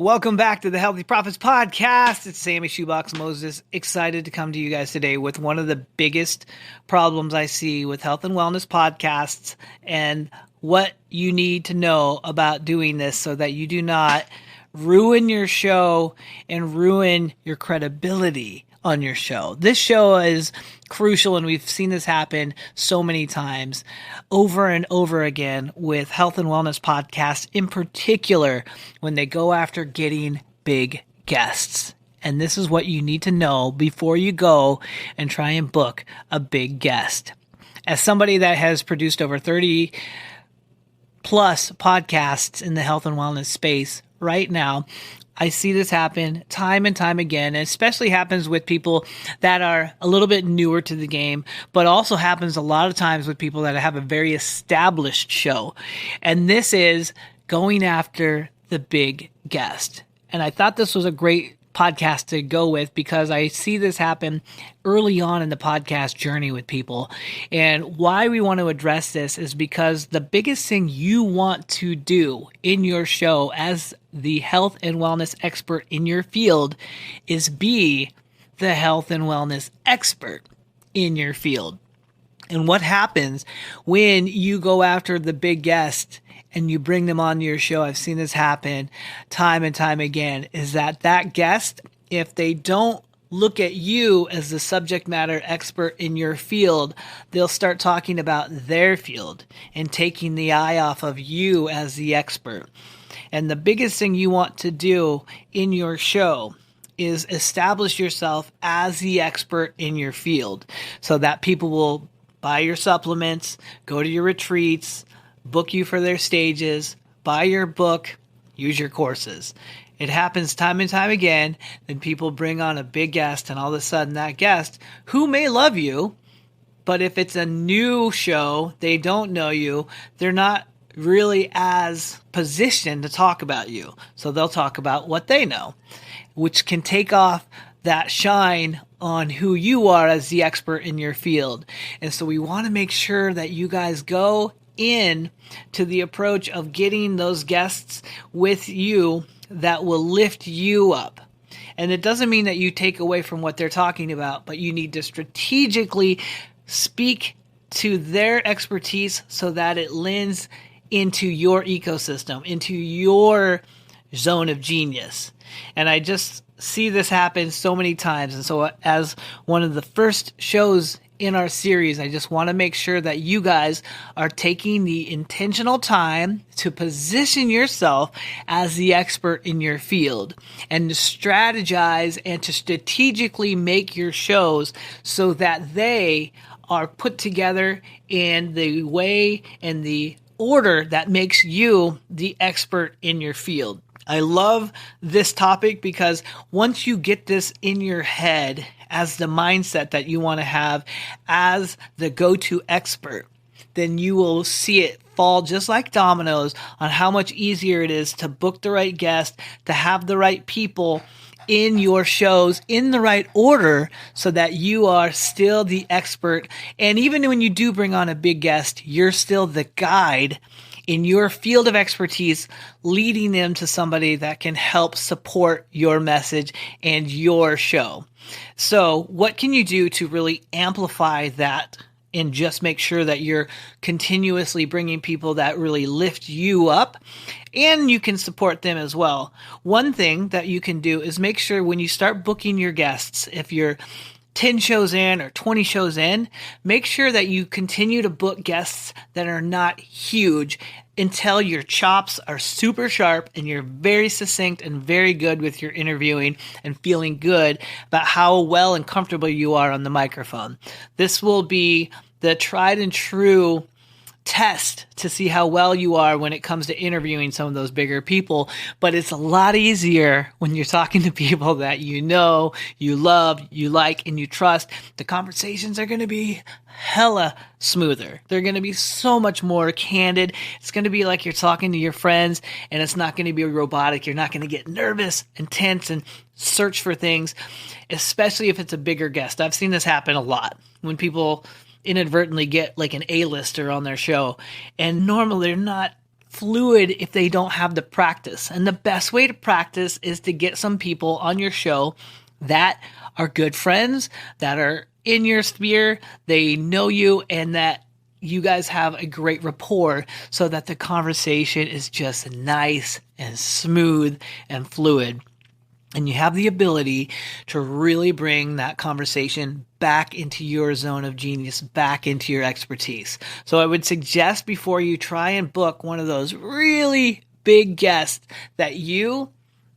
Welcome back to the Healthy Profits Podcast. It's Sammy Shoebox Moses, excited to come to you guys today with one of the biggest problems I see with health and wellness podcasts and what you need to know about doing this so that you do not ruin your show and ruin your credibility on your show. This show is crucial, and we've seen this happen so many times over and over again with health and wellness podcasts, in particular when they go after getting big guests. And this is what you need to know before you go and try and book a big guest. As somebody that has produced over 30 plus podcasts in the health and wellness space right now, I see this happen time and time again. It especially happens with people that are a little bit newer to the game, but also happens a lot of times with people that have a very established show. And this is going after the big guest. And I thought this was a great podcast to go with because I see this happen early on in the podcast journey with people. And why we want to address this is because the biggest thing you want to do in your show as the health and wellness expert in your field is be the health and wellness expert in your field. And what happens when you go after the big guest and you bring them on your show, I've seen this happen time and time again, is that guest, if they don't look at you as the subject matter expert in your field, they'll start talking about their field and taking the eye off of you as the expert. And the biggest thing you want to do in your show is establish yourself as the expert in your field so that people will buy your supplements, go to your retreats, book you for their stages, buy your book, use your courses. It happens time and time again. Then people bring on a big guest, and all of a sudden that guest, who may love you, but if it's a new show, they don't know you, they're not really as positioned to talk about you. So they'll talk about what they know, which can take off that shine on who you are as the expert in your field. And so we want to make sure that you guys go in to the approach of getting those guests with you that will lift you up. And it doesn't mean that you take away from what they're talking about, but you need to strategically speak to their expertise so that it lends into your ecosystem, into your zone of genius. And I just see this happen so many times. And so as one of the first shows in our series, I just want to make sure that you guys are taking the intentional time to position yourself as the expert in your field and to strategize and to strategically make your shows so that they are put together in the way and the order that makes you the expert in your field. I love this topic because once you get this in your head as the mindset that you want to have as the go-to expert, then you will see it fall just like dominoes on how much easier it is to book the right guest, to have the right people in your shows in the right order so that you are still the expert. And even when you do bring on a big guest, you're still the guide in your field of expertise, leading them to somebody that can help support your message and your show. So what can you do to really amplify that and just make sure that you're continuously bringing people that really lift you up and you can support them as well? One thing that you can do is make sure when you start booking your guests, if you're 10 shows in or 20 shows in, make sure that you continue to book guests that are not huge until your chops are super sharp and you're very succinct and very good with your interviewing and feeling good about how well and comfortable you are on the microphone. This will be the tried and true test to see how well you are when it comes to interviewing some of those bigger people. But it's a lot easier when you're talking to people that you know, you love, you like, and you trust. The conversations are going to be hella smoother. They're going to be so much more candid. It's going to be like you're talking to your friends, and it's not going to be robotic. You're not going to get nervous and tense and search for things, especially if it's a bigger guest. I've seen this happen a lot when people inadvertently get like an A-lister on their show, and normally they're not fluid if they don't have the practice. And the best way to practice is to get some people on your show that are good friends, that are in your sphere, they know you, and that you guys have a great rapport so that the conversation is just nice and smooth and fluid. And you have the ability to really bring that conversation back into your zone of genius, back into your expertise. So I would suggest before you try and book one of those really big guests that you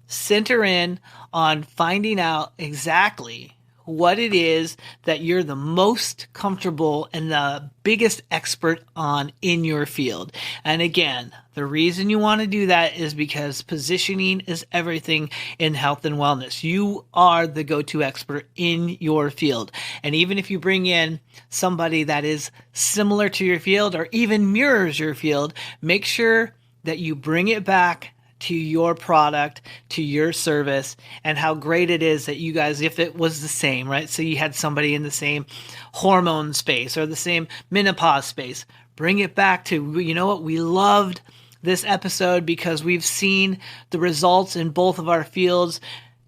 center in on finding out exactly what it is that you're the most comfortable and the biggest expert on in your field. And again, the reason you want to do that is because positioning is everything in health and wellness. You are the go-to expert in your field. And even if you bring in somebody that is similar to your field or even mirrors your field, make sure that you bring it back to your product, to your service, and how great it is that you guys, if it was the same, right? So you had somebody in the same hormone space or the same menopause space, bring it back to, you know what, we loved this episode because we've seen the results in both of our fields.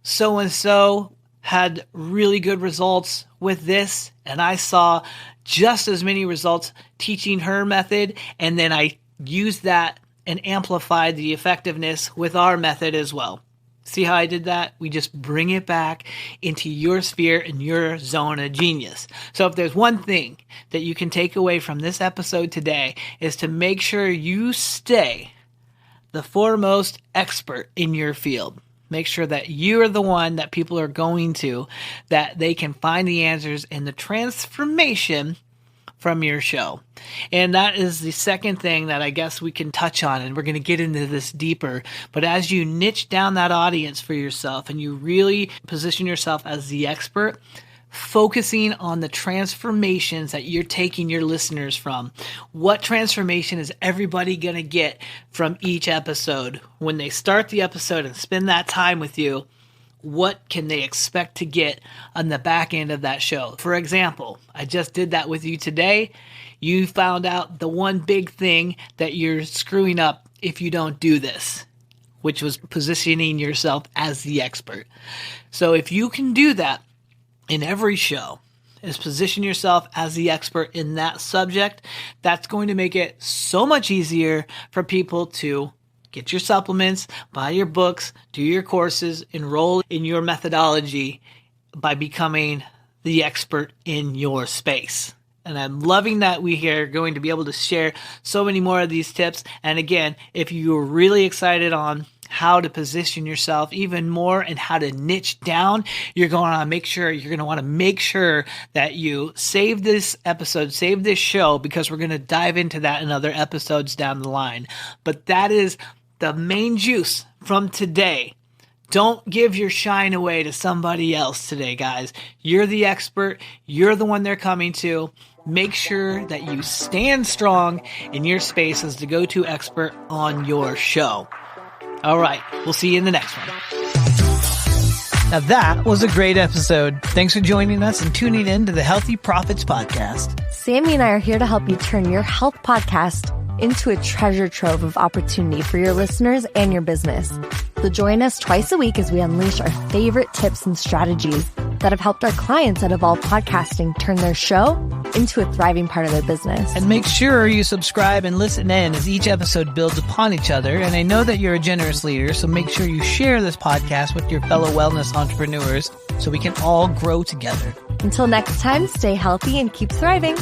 So-and-so had really good results with this, and I saw just as many results teaching her method, and then I used that and amplify the effectiveness with our method as well. See how I did that? We just bring it back into your sphere and your zone of genius. So if there's one thing that you can take away from this episode today is to make sure you stay the foremost expert in your field. Make sure that you're the one that people are going to, that they can find the answers and the transformation from your show. And that is the second thing that I guess we can touch on, and we're going to get into this deeper. But as you niche down that audience for yourself and you really position yourself as the expert, focusing on the transformations that you're taking your listeners from. What transformation is everybody going to get from each episode? When they start the episode and spend that time with you, what can they expect to get on the back end of that show? For example, I just did that with you today. You found out the one big thing that you're screwing up if you don't do this, which was positioning yourself as the expert. So if you can do that in every show, is position yourself as the expert in that subject, that's going to make it so much easier for people to get your supplements, buy your books, do your courses, enroll in your methodology by becoming the expert in your space. And I'm loving that we are going to be able to share so many more of these tips. And again, if you're really excited on how to position yourself even more and how to niche down, you're going to want to make sure that you save this episode, save this show, because we're going to dive into that in other episodes down the line. But that is the main juice from today. Don't give your shine away to somebody else today, guys. You're the expert. You're the one they're coming to. Make sure that you stand strong in your space as the go-to expert on your show. All right, we'll see you in the next one. Now that was a great episode. Thanks for joining us and tuning in to the Healthy Profits Podcast. Sammy and I are here to help you turn your health podcast into a treasure trove of opportunity for your listeners and your business. So join us twice a week as we unleash our favorite tips and strategies that have helped our clients at Evolve Podcasting turn their show into a thriving part of their business. And make sure you subscribe and listen in as each episode builds upon each other. And I know that you're a generous leader, so make sure you share this podcast with your fellow wellness entrepreneurs so we can all grow together. Until next time, stay healthy and keep thriving.